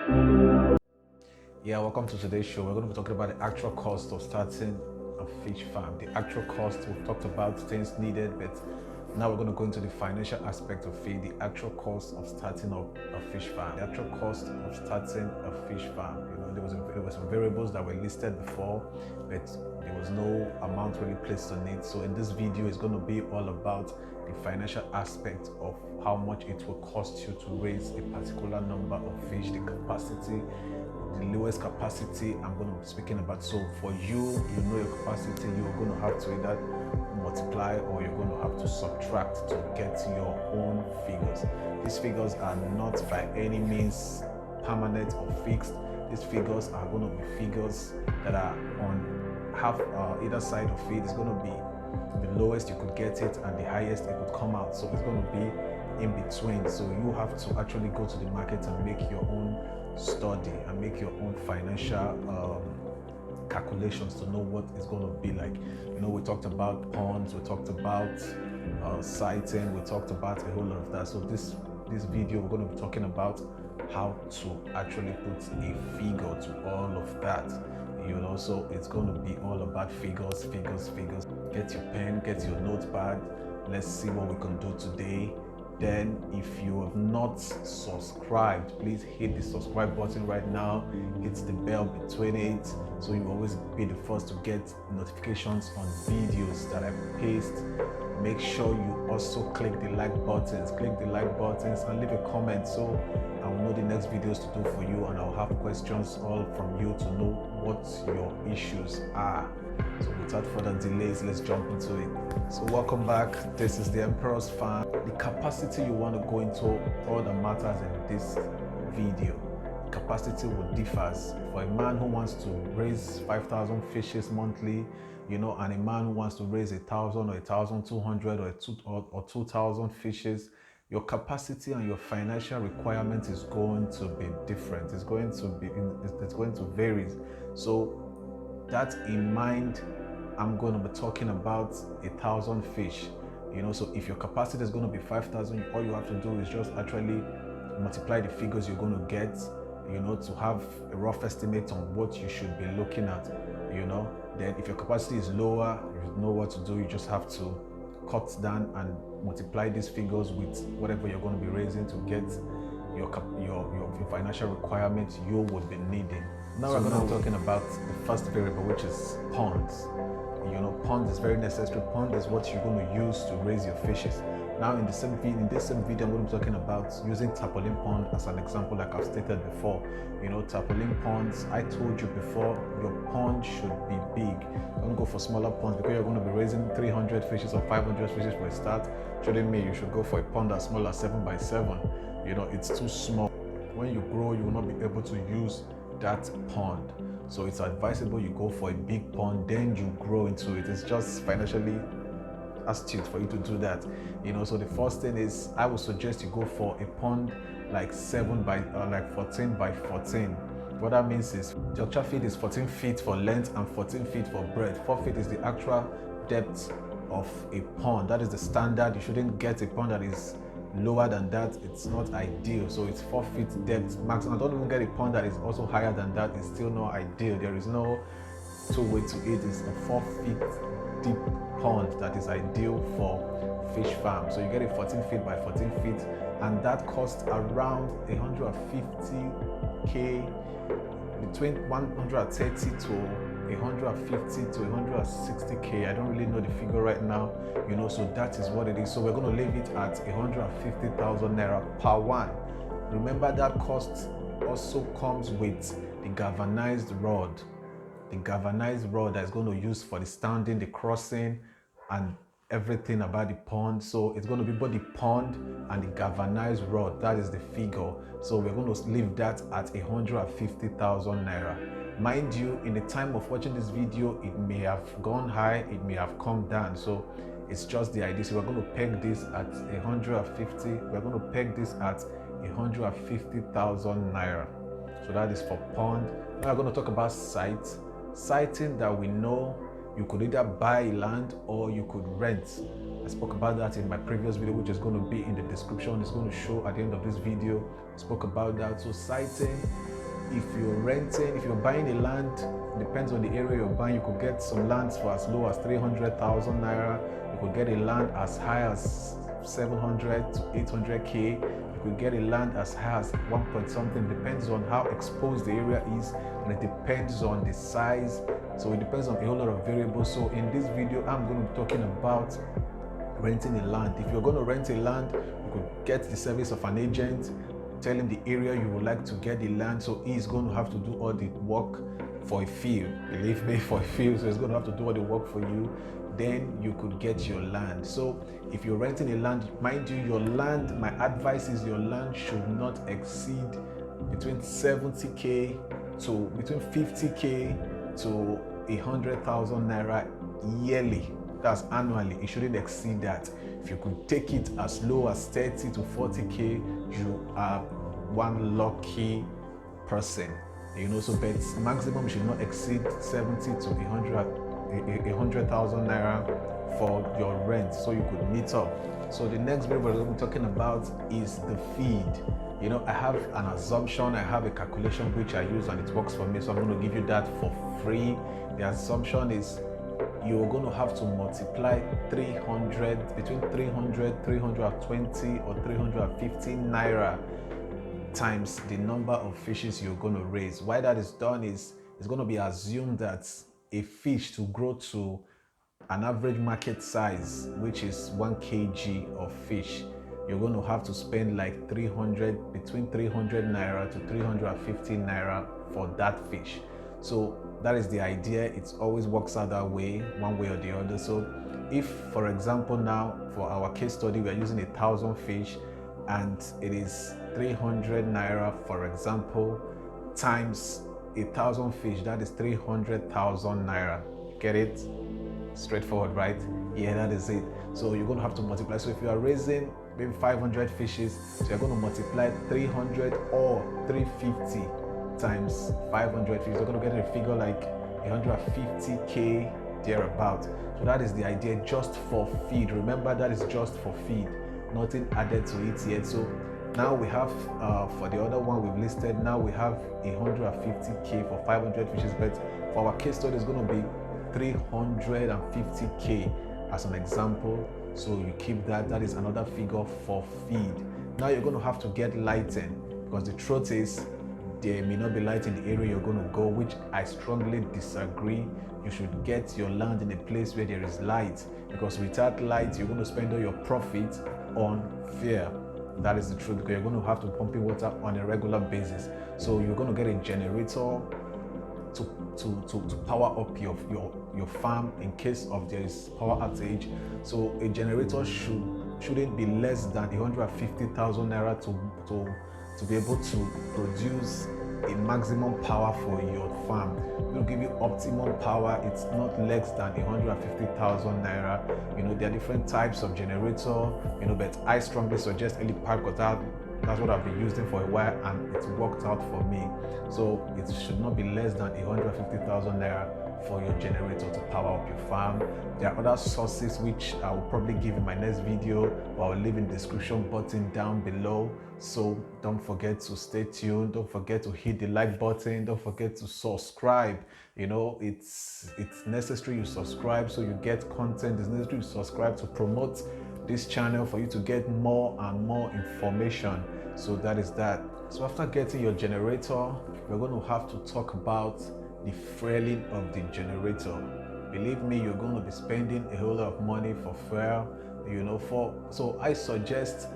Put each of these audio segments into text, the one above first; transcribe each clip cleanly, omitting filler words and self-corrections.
Yeah, welcome to today's show. We're going to be talking about the actual cost of starting a fish farm. The actual cost, we've talked about things needed, but now we're going to go into the financial aspect of it, the actual cost of starting up a fish farm. The actual cost of starting a fish farm. You know, there was some variables that were listed before, but there was no amount really placed on it. So in this video, it's going to be all about the financial aspect of how much it will cost you to raise a particular number of fish, the capacity, the lowest capacity I'm going to be speaking about. So for you, you know your capacity, you're going to have to either multiply or you're going to have to subtract to get your own figures. These figures are not by any means permanent or fixed. These figures are going to be figures that are on either side of it. It's going to be the lowest you could get it and the highest it could come out. So it's going to be in between. So you have to actually go to the market and make your own study and make your own financial calculations to know what it's going to be like. You know, we talked about ponds, we talked about sighting, we talked about a whole lot of that. So this video, we're going to be talking about how to actually put a figure to all of that. You know, so it's going to be all about figures. Get your pen, get your notepad. Let's see what we can do today. Then if you have not subscribed, please hit the subscribe button right now, hit the bell between it, so you will always be the first to get notifications on videos that I paste. Make sure you also click the like buttons and leave a comment, so I will know the next videos to do for you, and I'll have questions all from you to know what your issues are. So without further delays, let's jump into it. So welcome back. This is the Emperor's Farm. The capacity you want to go into, all that matters in this video. Capacity will differ for a man who wants to raise 5,000 fishes monthly, you know, and a man who wants to raise 1,000 or 1,200 or 2,000 fishes. Your capacity and your financial requirement is going to be different. It's going to vary. So that in mind, I'm going to be talking about 1,000 fish. You know, so if your capacity is going to be 5,000, all you have to do is just actually multiply the figures you're going to get, you know, to have a rough estimate on what you should be looking at, you know. Then if your capacity is lower, you know what to do. You just have to cut down and multiply these figures with whatever you're going to be raising to get your financial requirements you would be needing. Now we're going to be talking about the first variable, which is ponds. You know, pond is very necessary. Pond is what you're going to use to raise your fishes. Now in this same video, I'm going to be talking about using tarpaulin pond as an example, like I've stated before. You know, tarpaulin ponds, I told you before, your pond should be big. Don't go for smaller ponds because you're going to be raising 300 fishes or 500 fishes for a start. Shouldn't mean you should go for a pond as small as 7 by 7. You know, it's too small. When you grow, you will not be able to use that pond. So it's advisable you go for a big pond, then you grow into it. It's just financially astute for you to do that. You know, so the first thing is, I would suggest you go for a pond like 14 by 14. What that means is the actual feet is 14 feet for length and 14 feet for breadth. 4 feet is the actual depth of a pond. That is the standard. You shouldn't get a pond that is lower than that. It's not ideal. So it's 4 feet depth maximum. Don't even get a pond that is also higher than that. It's still not ideal. There is no two way to it. It's a 4 feet deep pond that is ideal for fish farm. So you get a 14 feet by 14 feet, and that costs around 150k, between 130 to 150 to 160k. I don't really know the figure right now, you know, so that is what it is. So we're going to leave it at 150,000 naira per one. Remember that cost also comes with the galvanized rod. The galvanized rod that is going to use for the standing, the crossing, and everything about the pond. So it's going to be both the pond and the galvanized rod. That is the figure. So we're going to leave that at 150,000 naira. Mind you, in the time of watching this video, it may have gone high, it may have come down. So it's just the idea. So we're going to peg this at 150. We're going to peg this at 150,000 naira. So that is for pond. Now we're going to talk about site. Siting that we know, you could either buy land or you could rent. I spoke about that in my previous video, which is going to be in the description. It's going to show at the end of this video. I spoke about that. So siting, if you're buying a land, depends on the area you're buying, you could get some lands for as low as 300,000 naira. You could get a land as high as 700 to 800k. You could get a land as high as 1 point something. Depends on how exposed the area is, and it depends on the size. So it depends on a whole lot of variables. So in this video, I'm going to be talking about renting a land. If you're going to rent a land, you could get the service of an agent, tell him the area you would like to get the land. So he's going to have to do all the work for a fee, believe me, for a fee. So he's going to have to do all the work for you. Then you could get your land. So if you're renting a land, mind you, your land, my advice is your land should not exceed between 70k to between 50k to 100,000 naira yearly. That's annually. It shouldn't exceed that. If you could take it as low as 30 to 40k, you are one lucky person. So but maximum should not exceed 70 to 100,000 naira for your rent, so you could meet up. So the next variable we're talking about is the feed. I have an assumption, I have a calculation which I use and it works for me, so I'm going to give you that for free. The assumption is you're going to have to multiply 300, between 300, 320 or 350 naira times the number of fishes you're going to raise. Why that is done is it's going to be assumed that a fish to grow to an average market size, which is 1 kg of fish, you're going to have to spend like between 300 naira to 350 naira for that fish. So that is the idea. It always works out that way, one way or the other. So if, for example, now for our case study, we are using 1,000 fish and it is 300 naira, for example, times 1,000 fish, that is 300,000 naira. Get it? Straightforward, right? Yeah, that is it. So you're going to have to multiply. So if you are raising maybe 500 fishes, so you're going to multiply 300 or 350 times 500 fishes. You're going to get a figure like 150k thereabout. So that is the idea, just for feed. Remember, that is just for feed, nothing added to it yet. So now we have for the other one we've listed, now we have 150k for 500 fishes, but for our case study it's going to be 350k as an example. So you keep that. That is another figure for feed. Now you're going to have to get lighting, because the truth is there may not be light in the area you're going to go, which I strongly disagree. You should get your land in a place where there is light, because without light you're going to spend all your profit on fear. That is the truth, because you're going to have to pump in water on a regular basis. So you're going to get a generator to power up your farm in case of there is power outage. So a generator shouldn't be less than 150,000 naira to be able to produce a maximum power for your farm. It will give you optimum power. It's not less than 150,000 naira. There are different types of generator, but I strongly suggest Eli Pipe, because that's what I've been using for a while and it's worked out for me. So it should not be less than 150,000 naira for your generator to power up your farm. There are other sources which I will probably give in my next video, or I'll leave in the description button down below. So don't forget to stay tuned. Don't forget to hit the like button. Don't forget to subscribe. It's necessary you subscribe so you get content. It's necessary you subscribe to promote this channel for you to get more and more information. So that is that. So after getting your generator, we're going to have to talk about the fueling of the generator. Believe me, you're going to be spending a whole lot of money for fuel, so I suggest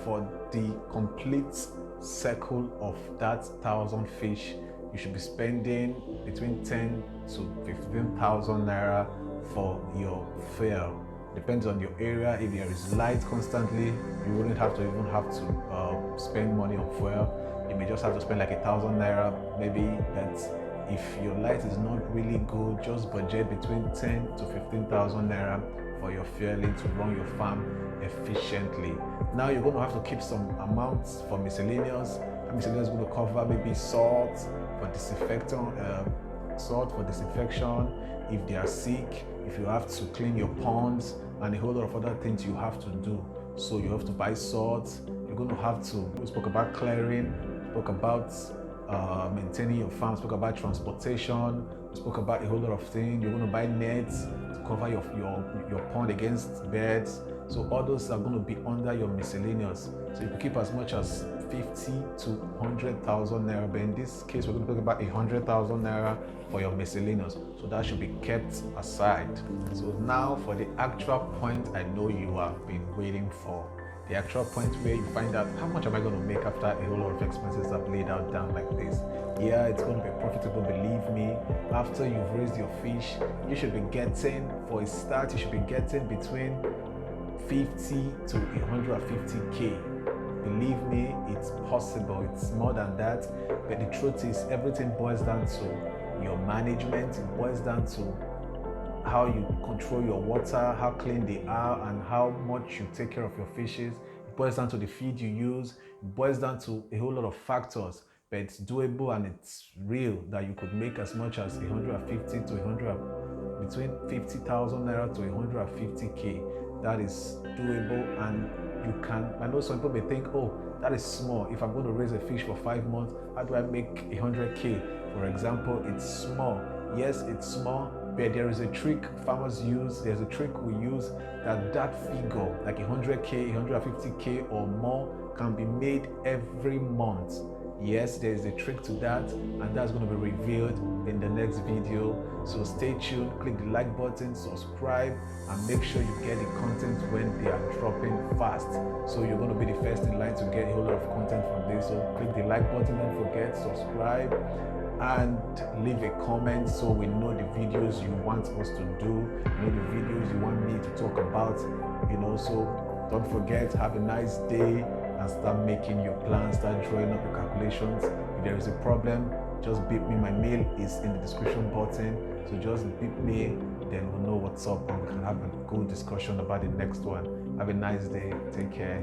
for the complete circle of that 1,000 fish, you should be spending between 10 to 15,000 naira for your fuel. Depends on your area. If there is light constantly, you wouldn't have to spend money on fuel. You may just have to spend like 1,000 naira maybe. But if your light is not really good, just budget between 10 to 15,000 naira for your fueling to run your farm efficiently. Now you're going to have to keep some amounts for miscellaneous. Miscellaneous is going to cover maybe salt for disinfection, if they are sick, if you have to clean your ponds, and a whole lot of other things you have to do. So you have to buy salt. You're going to have to, we spoke about clearing, spoke about maintaining your farm, spoke about transportation, spoke about a whole lot of things. You're going to buy nets to cover your pond against birds. So all those are going to be under your miscellaneous. So you can keep as much as 50 to 100,000 naira, but in this case we're going to talk about 100,000 naira for your miscellaneous. So that should be kept aside. So now for the actual point I know you have been waiting for. The actual point where you find out how much am I going to make after a whole lot of expenses I've laid out down like this. Yeah, it's going to be profitable, believe me. After you've raised your fish, you should be getting, for a start, you should be getting between 50 to 150k. Believe me, it's possible. It's more than that. But the truth is, everything boils down to your management. It boils down to how you control your water, how clean they are, and how much you take care of your fishes. It boils down to the feed you use. It boils down to a whole lot of factors, but it's doable and it's real that you could make as much as 150 to 100, between 50,000 naira to 150k. That is doable, and you can. I know some people may think, oh, that is small. If I'm going to raise a fish for 5 months, how do I make 100k? For example, it's small. Yes, it's small, but there is a trick farmers use. There's a trick we use that figure, like 100k, 150k or more, can be made every month. Yes, there is a trick to that, and that's going to be revealed in the next video. So stay tuned, click the like button, subscribe, and make sure you get the content when they are dropping fast. So you're going to be the first in line to get a whole lot of content from this. So click the like button, don't forget, subscribe, and leave a comment so we know the videos you want us to do, the videos you want me to talk about, So don't forget, have a nice day and start making your plans, start drawing up your calculations. If there is a problem, just beep me. My mail is in the description button, so just beep me, then we'll know what's up and we can have a good discussion about the next one. Have a nice day. Take care.